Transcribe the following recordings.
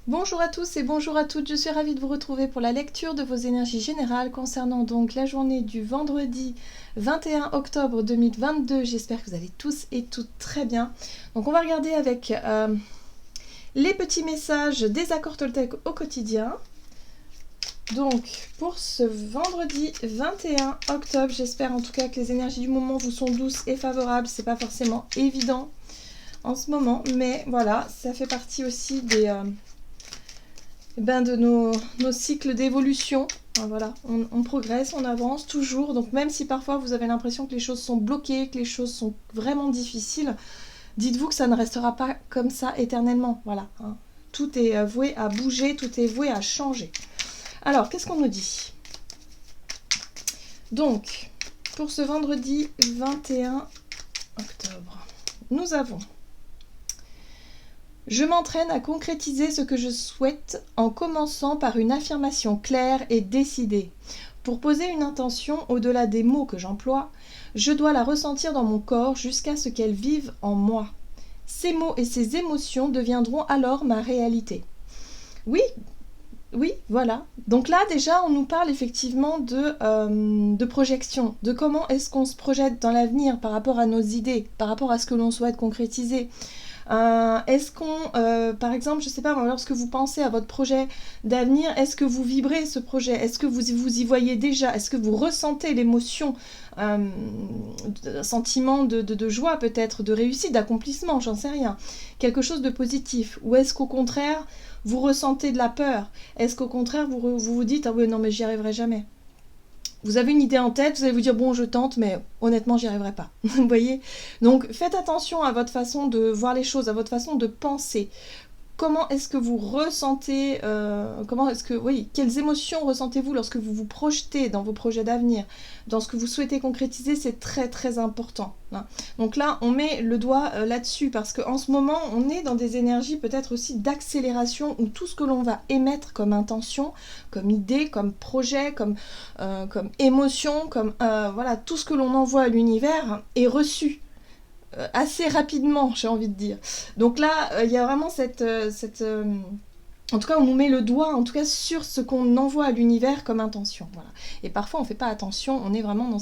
Bonjour à tous et bonjour à toutes, je suis ravie de vous retrouver pour la lecture de vos énergies générales concernant donc la journée du vendredi 21 octobre 2022. J'espère que vous allez tous et toutes très bien. Donc on va regarder avec les petits messages des accords Toltec au quotidien. Donc pour ce vendredi 21 octobre, j'espère en tout cas que les énergies du moment vous sont douces et favorables. C'est pas forcément évident en ce moment, mais voilà, ça fait partie aussi de nos cycles d'évolution. Voilà, on progresse, on avance toujours. Donc même si parfois vous avez l'impression que les choses sont bloquées, que les choses sont vraiment difficiles, dites-vous que ça ne restera pas comme ça éternellement. Voilà, hein. Tout est voué à bouger, tout est voué à changer. Alors, qu'est-ce qu'on nous dit? Donc, pour ce vendredi 21 octobre, nous avons: je m'entraîne à concrétiser ce que je souhaite en commençant par une affirmation claire et décidée. Pour poser une intention au-delà des mots que j'emploie, je dois la ressentir dans mon corps jusqu'à ce qu'elle vive en moi. Ces mots et ces émotions deviendront alors ma réalité. Oui, oui, voilà. Donc là, déjà, on nous parle effectivement de projection, de comment est-ce qu'on se projette dans l'avenir par rapport à nos idées, par rapport à ce que l'on souhaite concrétiser. Est-ce qu'on, par exemple, je sais pas, lorsque vous pensez à votre projet d'avenir, est-ce que vous vibrez ce projet? Est-ce que vous y voyez déjà? Est-ce que vous ressentez l'émotion, un sentiment de joie peut-être, de réussite, d'accomplissement, j'en sais rien, quelque chose de positif? Ou est-ce qu'au contraire, vous ressentez de la peur? Est-ce qu'au contraire, vous dites, ah oui, non, mais j'y arriverai jamais? Vous avez une idée en tête, vous allez vous dire bon je tente mais honnêtement j'y arriverai pas. Vous voyez? Donc faites attention à votre façon de voir les choses, à votre façon de penser. Comment est-ce que vous ressentez, quelles émotions ressentez-vous lorsque vous vous projetez dans vos projets d'avenir, dans ce que vous souhaitez concrétiser? C'est très très important, hein. Donc là, on met le doigt là-dessus parce qu'en ce moment, on est dans des énergies peut-être aussi d'accélération où tout ce que l'on va émettre comme intention, comme idée, comme projet, comme émotion, voilà, tout ce que l'on envoie à l'univers est reçu assez rapidement, j'ai envie de dire. Donc là, il y a vraiment en tout cas, on nous met le doigt, en tout cas, sur ce qu'on envoie à l'univers comme intention. Voilà. Et parfois, on ne fait pas attention, on est vraiment dans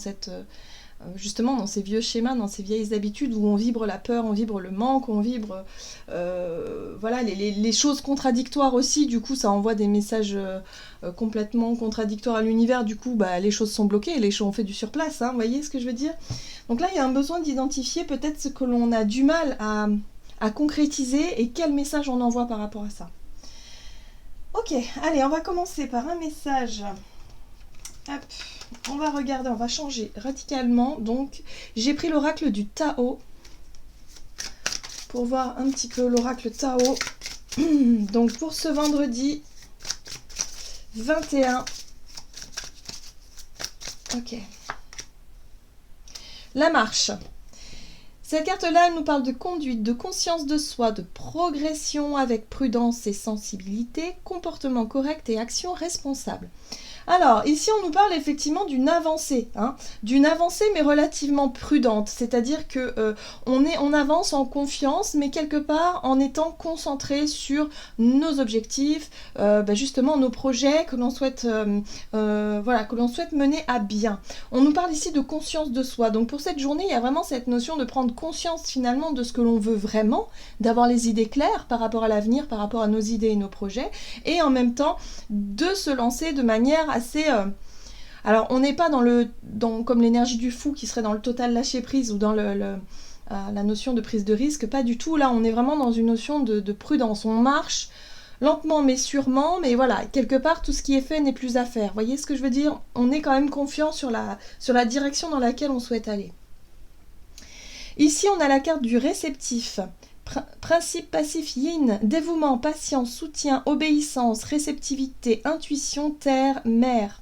justement dans ces vieux schémas, dans ces vieilles habitudes où on vibre la peur, on vibre le manque, on vibre voilà, les choses contradictoires aussi. Du coup, ça envoie des messages complètement contradictoires à l'univers. Du coup, les choses sont bloquées, on fait du surplace, hein, vous voyez ce que je veux dire? Donc là, il y a un besoin d'identifier peut-être ce que l'on a du mal à concrétiser et quel message on envoie par rapport à ça. Ok, allez, on va commencer par un message. Hop, on va regarder, on va changer radicalement. Donc, j'ai pris l'oracle du Tao pour voir un petit peu l'oracle Tao. Donc, pour ce vendredi 21. Ok. La marche. Cette carte-là, elle nous parle de conduite, de conscience de soi, de progression avec prudence et sensibilité, comportement correct et action responsable. Alors, ici, on nous parle effectivement d'une avancée, hein, mais relativement prudente, c'est-à-dire que on avance en confiance, mais quelque part en étant concentré sur nos objectifs, justement nos projets que l'on souhaite, que l'on souhaite mener à bien. On nous parle ici de conscience de soi. Donc pour cette journée, il y a vraiment cette notion de prendre conscience finalement de ce que l'on veut vraiment, d'avoir les idées claires par rapport à l'avenir, par rapport à nos idées et nos projets, et en même temps de se lancer de manière assez... Alors on n'est pas comme l'énergie du fou qui serait dans le total lâcher prise ou dans la notion de prise de risque, pas du tout. Là on est vraiment dans une notion de prudence. On marche lentement mais sûrement, mais voilà, quelque part tout ce qui est fait n'est plus à faire. Vous voyez ce que je veux dire? On est quand même confiant sur la direction dans laquelle on souhaite aller. Ici on a la carte du réceptif. Principe passif yin, dévouement, patience, soutien, obéissance, réceptivité, intuition, terre, mer.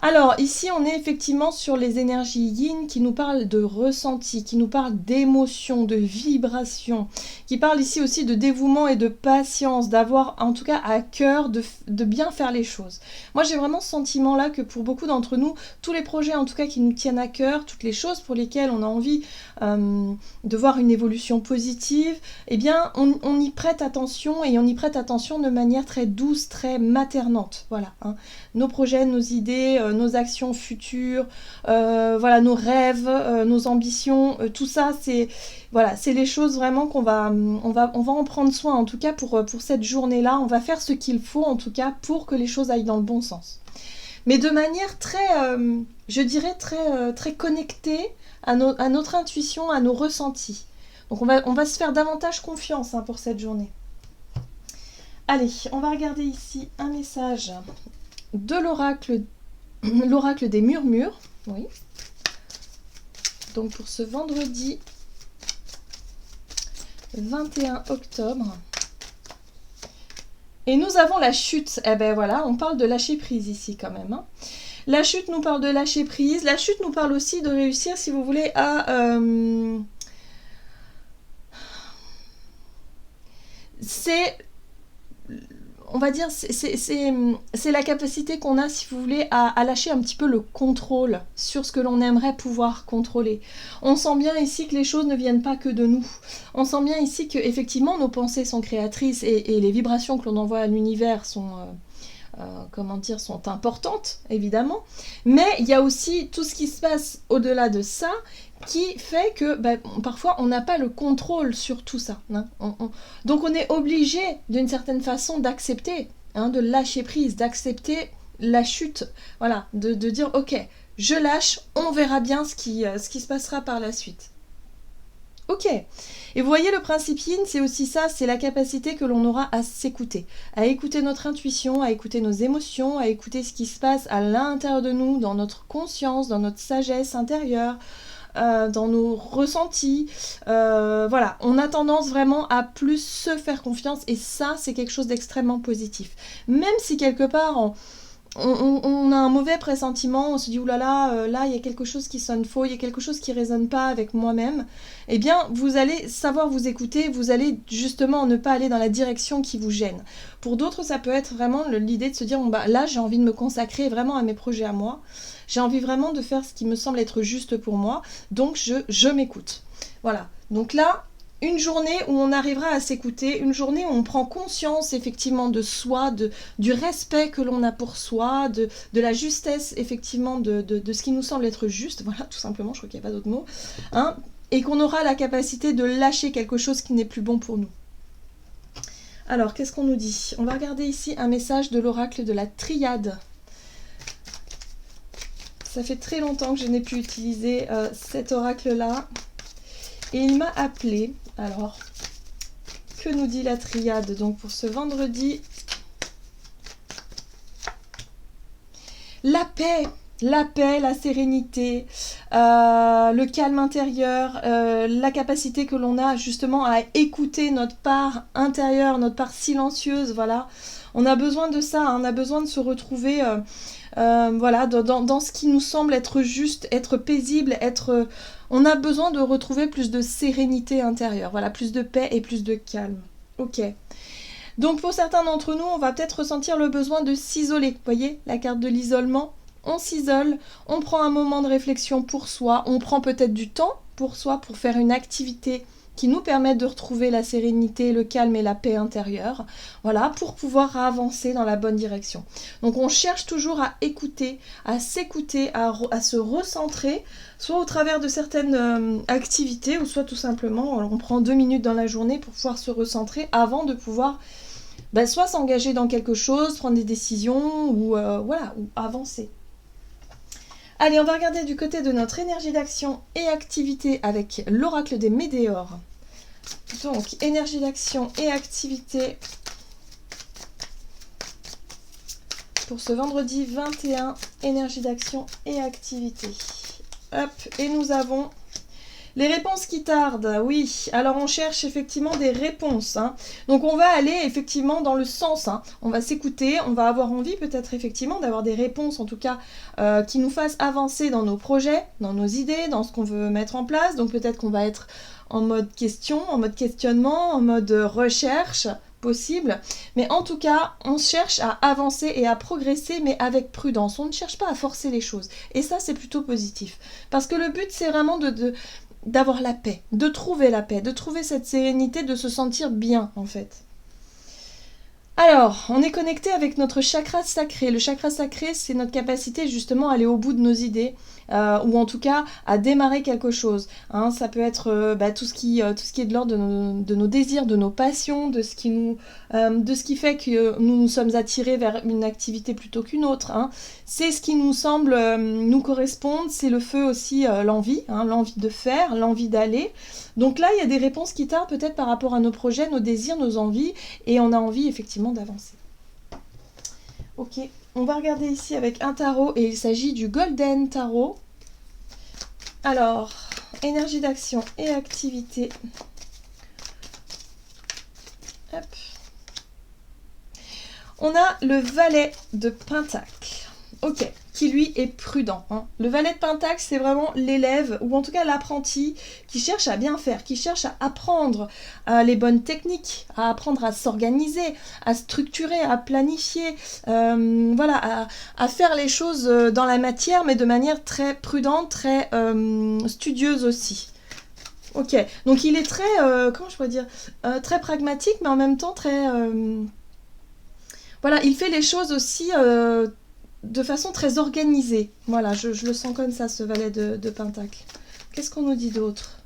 Alors, ici, on est effectivement sur les énergies yin qui nous parlent de ressenti, qui nous parlent d'émotion, de vibration, qui parlent ici aussi de dévouement et de patience, d'avoir en tout cas à cœur de bien faire les choses. Moi, j'ai vraiment ce sentiment-là que pour beaucoup d'entre nous, tous les projets en tout cas qui nous tiennent à cœur, toutes les choses pour lesquelles on a envie de voir une évolution positive, eh bien, on y prête attention et on y prête attention de manière très douce, très maternante. Voilà, hein. Nos projets, nos idées, nos actions futures, voilà, nos rêves, nos ambitions, tout ça, c'est voilà, c'est les choses vraiment qu'on va, on va en prendre soin, en tout cas pour cette journée-là. On va faire ce qu'il faut, en tout cas, pour que les choses aillent dans le bon sens. Mais de manière très, je dirais, très connectée à notre intuition, à nos ressentis. Donc on va se faire davantage confiance pour cette journée. Allez, on va regarder ici un message de l'oracle des murmures. Oui. Donc pour ce vendredi 21 octobre. Et nous avons la chute. Eh ben voilà, on parle de lâcher prise ici quand même. Hein. La chute nous parle de lâcher prise. La chute nous parle aussi de réussir, si vous voulez, à... c'est... On va dire, c'est la capacité qu'on a, si vous voulez, à lâcher un petit peu le contrôle sur ce que l'on aimerait pouvoir contrôler. On sent bien ici que les choses ne viennent pas que de nous. On sent bien ici que, effectivement, nos pensées sont créatrices et les vibrations que l'on envoie à l'univers sont... sont importantes, évidemment. Mais il y a aussi tout ce qui se passe au-delà de ça qui fait que parfois on n'a pas le contrôle sur tout ça. Hein. Donc on est obligé d'une certaine façon d'accepter, de lâcher prise, d'accepter la chute. Voilà, de dire ok, je lâche, on verra bien ce qui se passera par la suite. Ok. Et vous voyez, le principe yin, c'est aussi ça, c'est la capacité que l'on aura à s'écouter, à écouter notre intuition, à écouter nos émotions, à écouter ce qui se passe à l'intérieur de nous, dans notre conscience, dans notre sagesse intérieure, dans nos ressentis. Voilà, on a tendance vraiment à plus se faire confiance et ça, c'est quelque chose d'extrêmement positif. Même si quelque part... On a un mauvais pressentiment, on se dit oulala, là il y a quelque chose qui sonne faux, il y a quelque chose qui résonne pas avec moi-même, eh bien vous allez savoir vous écouter, vous allez justement ne pas aller dans la direction qui vous gêne. Pour d'autres, ça peut être vraiment l'idée de se dire là j'ai envie de me consacrer vraiment à mes projets à moi, j'ai envie vraiment de faire ce qui me semble être juste pour moi, donc je m'écoute. Voilà, donc là, une journée où on arrivera à s'écouter, une journée où on prend conscience effectivement de soi, du respect que l'on a pour soi, de la justesse effectivement de ce qui nous semble être juste, voilà tout simplement, je crois qu'il n'y a pas d'autre mot, hein, et qu'on aura la capacité de lâcher quelque chose qui n'est plus bon pour nous. Alors, qu'est-ce qu'on nous dit ? On va regarder ici un message de l'oracle de la triade. Ça fait très longtemps que je n'ai pu utiliser cet oracle-là. Et il m'a appelé. Alors, que nous dit la triade donc pour ce vendredi ? La paix, la sérénité, le calme intérieur, la capacité que l'on a justement à écouter notre part intérieure, notre part silencieuse, voilà. On a besoin de ça, hein, on a besoin de se retrouver voilà, dans ce qui nous semble être juste, être paisible, on a besoin de retrouver plus de sérénité intérieure, voilà, plus de paix et plus de calme. Ok. Donc pour certains d'entre nous, on va peut-être ressentir le besoin de s'isoler. Vous voyez, la carte de l'isolement, on s'isole, on prend un moment de réflexion pour soi, on prend peut-être du temps pour soi, pour faire une activité qui nous permettent de retrouver la sérénité, le calme et la paix intérieure, voilà, pour pouvoir avancer dans la bonne direction. Donc on cherche toujours à écouter, à s'écouter, à se recentrer, soit au travers de certaines activités, ou soit tout simplement, on prend 2 minutes dans la journée pour pouvoir se recentrer avant de pouvoir soit s'engager dans quelque chose, prendre des décisions, ou voilà, ou avancer. Allez, on va regarder du côté de notre énergie d'action et activité avec l'oracle des météores. Donc, énergie d'action et activité pour ce vendredi 21, énergie d'action et activité. Hop, et nous avons Les réponses qui tardent, oui. Alors on cherche effectivement des réponses. Hein. Donc on va aller effectivement dans le sens. Hein. On va s'écouter, on va avoir envie peut-être effectivement d'avoir des réponses en tout cas qui nous fassent avancer dans nos projets, dans nos idées, dans ce qu'on veut mettre en place. Donc peut-être qu'on va être en mode question, en mode questionnement, en mode recherche possible. Mais en tout cas, on cherche à avancer et à progresser, mais avec prudence. On ne cherche pas à forcer les choses. Et ça, c'est plutôt positif. Parce que le but, c'est vraiment d'avoir la paix, de trouver cette sérénité, de se sentir bien en fait. Alors, on est connecté avec notre chakra sacré. Le chakra sacré, c'est notre capacité justement à aller au bout de nos idées, ou en tout cas à démarrer quelque chose. Hein, ça peut être tout ce qui est de l'ordre de nos désirs, de nos passions, de ce qui fait que nous nous sommes attirés vers une activité plutôt qu'une autre. Hein. C'est ce qui nous semble nous correspondre, c'est le feu aussi, l'envie, hein, l'envie de faire, l'envie d'aller. Donc là, il y a des réponses qui tardent peut-être par rapport à nos projets, nos désirs, nos envies, et on a envie effectivement d'avancer. Ok, on va regarder ici avec un tarot, et il s'agit du Golden Tarot. Alors, énergie d'action et activité. Hop. On a le valet de Pentacle. Ok, qui lui est prudent. Hein. Le valet de Pentacle, c'est vraiment l'élève, ou en tout cas l'apprenti, qui cherche à bien faire, qui cherche à apprendre les bonnes techniques, à apprendre à s'organiser, à structurer, à planifier, à faire les choses dans la matière, mais de manière très prudente, très studieuse aussi. Ok, donc il est très, très pragmatique, mais en même temps très... il fait les choses aussi... de façon très organisée. Voilà, je le sens comme ça, ce valet de Pentacle. Qu'est-ce qu'on nous dit d'autre?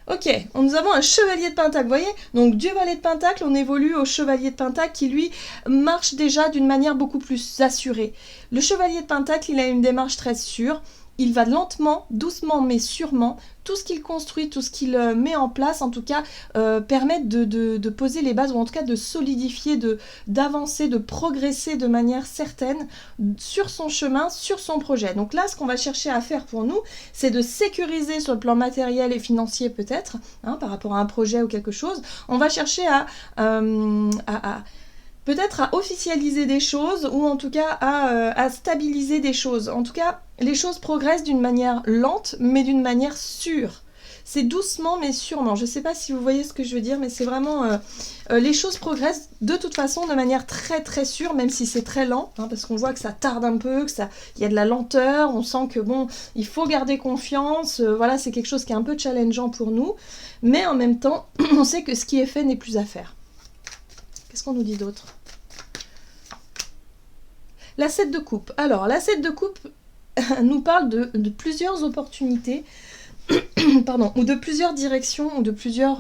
Ok, nous avons un chevalier de Pentacle, vous voyez? Donc du valet de Pentacle, on évolue au chevalier de Pentacle qui, lui, marche déjà d'une manière beaucoup plus assurée. Le chevalier de Pentacle, il a une démarche très sûre. Il va lentement, doucement, mais sûrement. Tout ce qu'il construit, tout ce qu'il met en place, en tout cas, permet de poser les bases, ou en tout cas de solidifier, d'avancer, de progresser de manière certaine sur son chemin, sur son projet. Donc là, ce qu'on va chercher à faire pour nous, c'est de sécuriser sur le plan matériel et financier peut-être, hein, par rapport à un projet ou quelque chose. On va chercher peut-être à officialiser des choses, ou en tout cas à stabiliser des choses. En tout cas, les choses progressent d'une manière lente, mais d'une manière sûre. C'est doucement, mais sûrement. Je ne sais pas si vous voyez ce que je veux dire, mais c'est vraiment... les choses progressent de toute façon de manière très très sûre, même si c'est très lent, hein, parce qu'on voit que ça tarde un peu, qu'il y a de la lenteur, on sent que bon, il faut garder confiance, c'est quelque chose qui est un peu challengeant pour nous, mais en même temps, on sait que ce qui est fait n'est plus à faire. Qu'est-ce qu'on nous dit d'autre? La 7 de coupe. Alors, la 7 de coupe nous parle de plusieurs opportunités, ou de plusieurs directions, ou de plusieurs...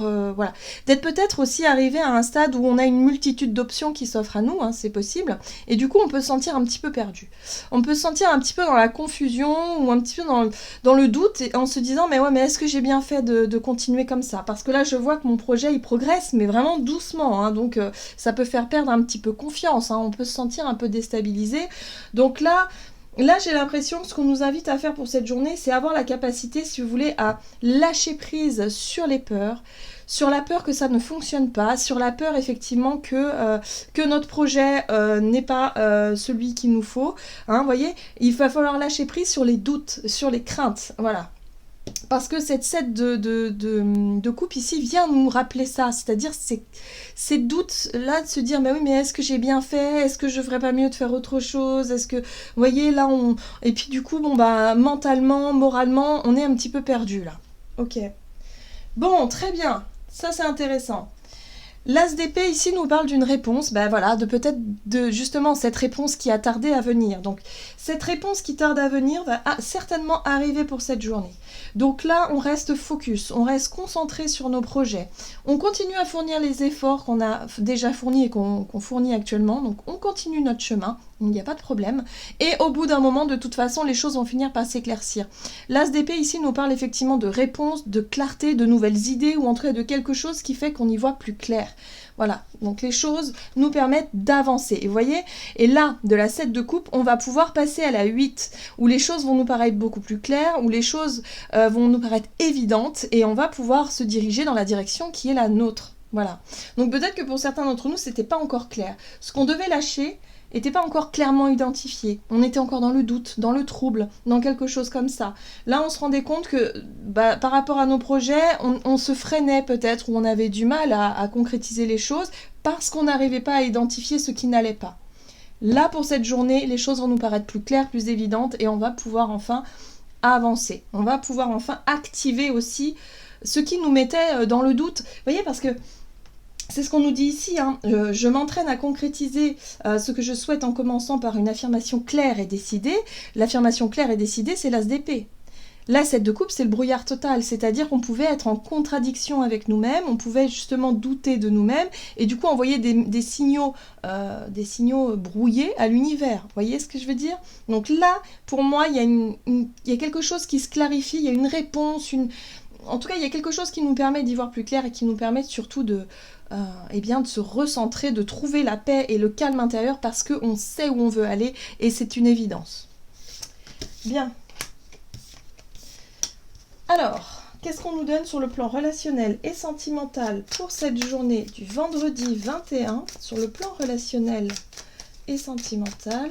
D'être peut-être aussi arrivé à un stade où on a une multitude d'options qui s'offrent à nous, hein, c'est possible, et du coup on peut se sentir un petit peu perdu. On peut se sentir un petit peu dans la confusion, ou un petit peu dans le doute, et en se disant mais est-ce que j'ai bien fait de continuer comme ça? Parce que là je vois que mon projet il progresse, mais vraiment doucement, hein, donc ça peut faire perdre un petit peu confiance, hein, on peut se sentir un peu déstabilisé. Donc là, j'ai l'impression que ce qu'on nous invite à faire pour cette journée, c'est avoir la capacité, si vous voulez, à lâcher prise sur les peurs, sur la peur que ça ne fonctionne pas, sur la peur effectivement que notre projet n'est pas celui qu'il nous faut. Hein, vous voyez, il va falloir lâcher prise sur les doutes, sur les craintes, voilà. Parce que cette 7 de coupe ici vient nous rappeler ça, c'est-à-dire ces doutes-là de se dire mais est-ce que j'ai bien fait? Est-ce que je ferais pas mieux de faire autre chose? Est-ce que, vous voyez, là et puis du coup, mentalement, moralement, on est un petit peu perdu là. Ok. Bon, très bien, ça c'est intéressant. L'As d'épée ici nous parle d'une réponse, de peut-être de justement cette réponse qui a tardé à venir. Donc cette réponse qui tarde à venir va certainement arriver pour cette journée. Donc là on reste focus, on reste concentré sur nos projets. On continue à fournir les efforts qu'on a déjà fournis et qu'on fournit actuellement. Donc on continue notre chemin, il n'y a pas de problème. Et au bout d'un moment, de toute façon, les choses vont finir par s'éclaircir. L'As d'épée ici nous parle effectivement de réponse, de clarté, de nouvelles idées, ou en tout cas de quelque chose qui fait qu'on y voit plus clair. Voilà, donc les choses nous permettent d'avancer. Et vous voyez, et là, de la 7 de coupe, on va pouvoir passer à la 8, où les choses vont nous paraître beaucoup plus claires, où les choses vont nous paraître évidentes, et on va pouvoir se diriger dans la direction qui est la nôtre. Voilà. Donc peut-être que pour certains d'entre nous, c'était pas encore clair. Ce qu'on devait lâcher n'était pas encore clairement identifié. On était encore dans le doute, dans le trouble, dans quelque chose comme ça. Là, on se rendait compte que par rapport à nos projets, on se freinait peut-être, ou on avait du mal à concrétiser les choses parce qu'on n'arrivait pas à identifier ce qui n'allait pas. Là, pour cette journée, les choses vont nous paraître plus claires, plus évidentes, et on va pouvoir enfin avancer. On va pouvoir enfin activer aussi ce qui nous mettait dans le doute. Vous voyez, parce que c'est ce qu'on nous dit ici, hein. Je m'entraîne à concrétiser ce que je souhaite en commençant par une affirmation claire et décidée. L'affirmation claire et décidée, c'est l'as d'épée. La 7 de coupe, c'est le brouillard total, c'est-à-dire qu'on pouvait être en contradiction avec nous-mêmes, on pouvait justement douter de nous-mêmes, et du coup envoyer des signaux brouillés à l'univers. Vous voyez ce que je veux dire? Donc là, pour moi, il y a quelque chose qui se clarifie, il y a une réponse, en tout cas, il y a quelque chose qui nous permet d'y voir plus clair et qui nous permet surtout de se recentrer, de trouver la paix et le calme intérieur parce qu'on sait où on veut aller et c'est une évidence. Bien. Alors, qu'est-ce qu'on nous donne sur le plan relationnel et sentimental pour cette journée du vendredi 21 sur le plan relationnel et sentimental?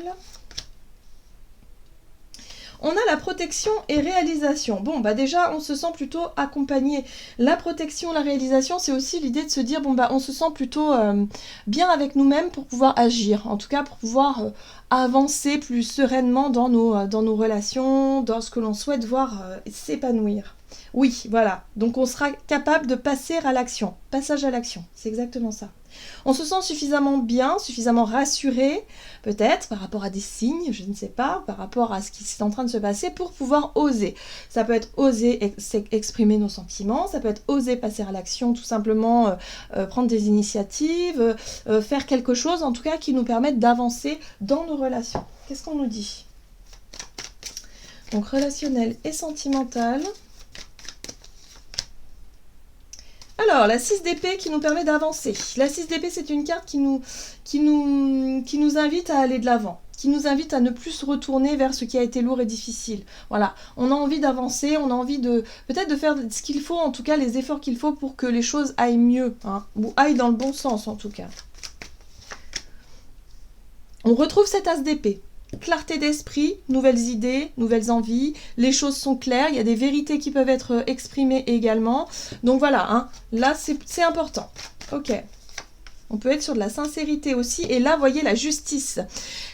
On a la protection et réalisation. Bon, déjà, on se sent plutôt accompagné. La protection, la réalisation, c'est aussi l'idée de se dire, on se sent plutôt bien avec nous-mêmes pour pouvoir agir. En tout cas, pour pouvoir avancer plus sereinement dans nos relations, dans ce que l'on souhaite voir s'épanouir. Oui, voilà. Donc, on sera capable de passer à l'action. Passage à l'action, c'est exactement ça. On se sent suffisamment bien, suffisamment rassuré, peut-être, par rapport à des signes, je ne sais pas, par rapport à ce qui est en train de se passer, pour pouvoir oser. Ça peut être oser exprimer nos sentiments, ça peut être oser passer à l'action, tout simplement prendre des initiatives, faire quelque chose, en tout cas, qui nous permette d'avancer dans nos relations. Qu'est-ce qu'on nous dit? Donc, relationnel et sentimental. Alors, la 6 d'épée qui nous permet d'avancer. La 6 d'épée, c'est une carte qui nous invite à aller de l'avant, qui nous invite à ne plus se retourner vers ce qui a été lourd et difficile. Voilà, on a envie d'avancer, on a envie peut-être de faire ce qu'il faut, en tout cas les efforts qu'il faut pour que les choses aillent mieux, hein, ou aillent dans le bon sens en tout cas. On retrouve cet as d'épée. Clarté d'esprit, nouvelles idées, nouvelles envies, les choses sont claires, il y a des vérités qui peuvent être exprimées également. Donc voilà, hein, là c'est important. Ok. On peut être sur de la sincérité aussi. Et là, voyez la justice.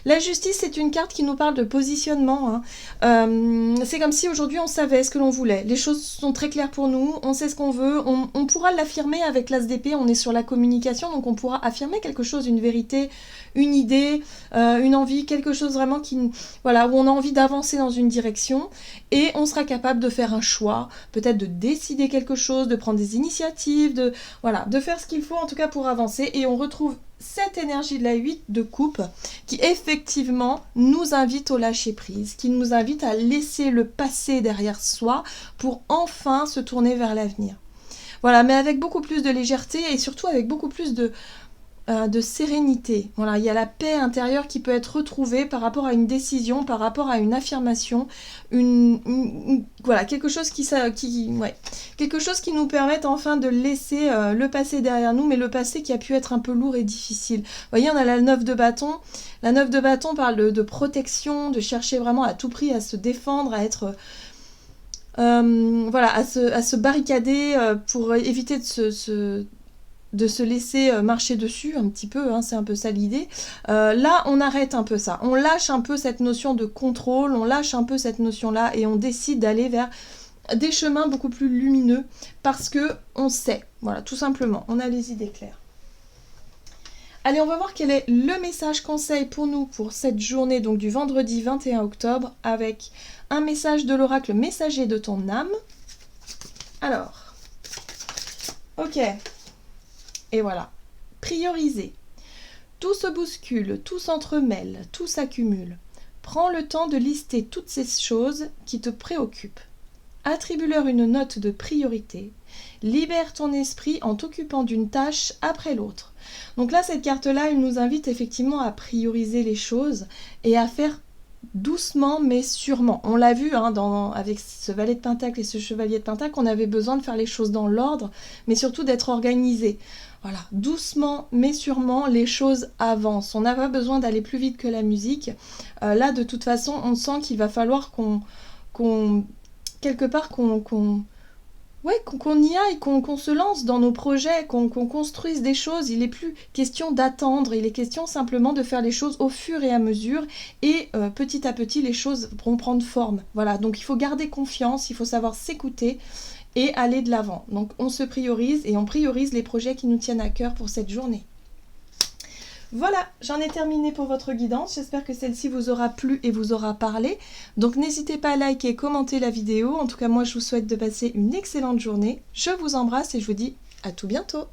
La justice, c'est une carte qui nous parle de positionnement. Hein. C'est comme si aujourd'hui, on savait ce que l'on voulait. Les choses sont très claires pour nous. On sait ce qu'on veut. On pourra l'affirmer avec l'as d'épée. On est sur la communication. Donc, on pourra affirmer quelque chose, une vérité, une idée, une envie, quelque chose vraiment où on a envie d'avancer dans une direction. Et on sera capable de faire un choix, peut-être de décider quelque chose, de prendre des initiatives, de faire ce qu'il faut en tout cas pour avancer. Et on retrouve cette énergie de la 8 de coupe qui effectivement nous invite au lâcher prise, qui nous invite à laisser le passé derrière soi pour enfin se tourner vers l'avenir. Voilà, mais avec beaucoup plus de légèreté et surtout avec beaucoup plus de sérénité. Voilà, il y a la paix intérieure qui peut être retrouvée par rapport à une décision, par rapport à une affirmation, quelque chose quelque chose qui nous permette enfin de laisser le passé derrière nous, mais le passé qui a pu être un peu lourd et difficile. Vous voyez, on a la 9 de bâton. La 9 de bâton parle de protection, de chercher vraiment à tout prix à se défendre, à être à se barricader pour éviter de se laisser marcher dessus un petit peu, hein, c'est un peu ça l'idée. Là, on arrête un peu ça. On lâche un peu cette notion de contrôle, on lâche un peu cette notion-là et on décide d'aller vers des chemins beaucoup plus lumineux parce que on sait, voilà, tout simplement, on a les idées claires. Allez, on va voir quel est le message conseil pour nous pour cette journée, donc du vendredi 21 octobre, avec un message de l'oracle messager de ton âme. Alors, ok. Et voilà, prioriser. Tout se bouscule, tout s'entremêle, tout s'accumule. Prends le temps de lister toutes ces choses qui te préoccupent. Attribue-leur une note de priorité Libère ton esprit en t'occupant d'une tâche après l'autre. Donc là, cette carte-là, elle nous invite effectivement à prioriser les choses et à faire doucement mais sûrement. On l'a vu hein, avec ce valet de pentacle et ce chevalier de pentacle, on avait besoin de faire les choses dans l'ordre, mais surtout d'être organisé. Voilà, doucement mais sûrement, les choses avancent. On n'a pas besoin d'aller plus vite que la musique. Là, de toute façon, on sent qu'il va falloir qu'on y aille, qu'on se lance dans nos projets, qu'on construise des choses. Il n'est plus question d'attendre, il est question simplement de faire les choses au fur et à mesure et petit à petit les choses vont prendre forme. Voilà, donc il faut garder confiance, il faut savoir s'écouter et aller de l'avant. Donc on se priorise et on priorise les projets qui nous tiennent à cœur pour cette journée. Voilà, j'en ai terminé pour votre guidance. J'espère que celle-ci vous aura plu et vous aura parlé. Donc n'hésitez pas à liker et commenter la vidéo. En tout cas, moi, je vous souhaite de passer une excellente journée. Je vous embrasse et je vous dis à tout bientôt.